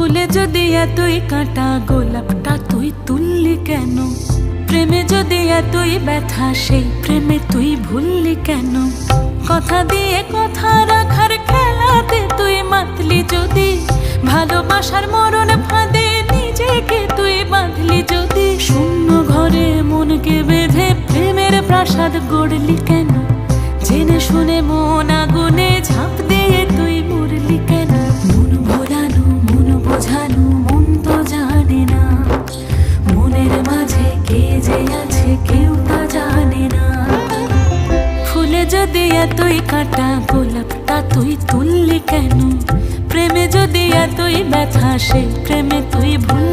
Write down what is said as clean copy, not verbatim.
ফুলে যদি এতই কাঁটা গোলাপটা তুই তুললি কেন? প্রেমে যদি এতই ব্যথা সেই প্রেমে তুই ভুললি কেন? কথা দিয়ে কথা রাখার খেলাতে তুই মাতলি যদি, ভালোবাসার মরণ ফাঁদে নিজেকে তুই বাঁধলি যদি, শূন্য ঘরে মনকে বেঁধে প্রেমের প্রাসাদ গড়লি কেন? জেনে শুনে মন আগুনে ঝাঁপ দিয়ে তুই মরলি কেন? মন ভোলানো মন বোঝানো মন তো জানে না, মনের মাঝে কে যে আছে কেউ তা জানে না। ফুলে যদি এতই কাঁটা গোলাপটা তুই তুললি কেন? প্রেমে যদি এতই ব্যথা সেই প্রেমে তুই ভুল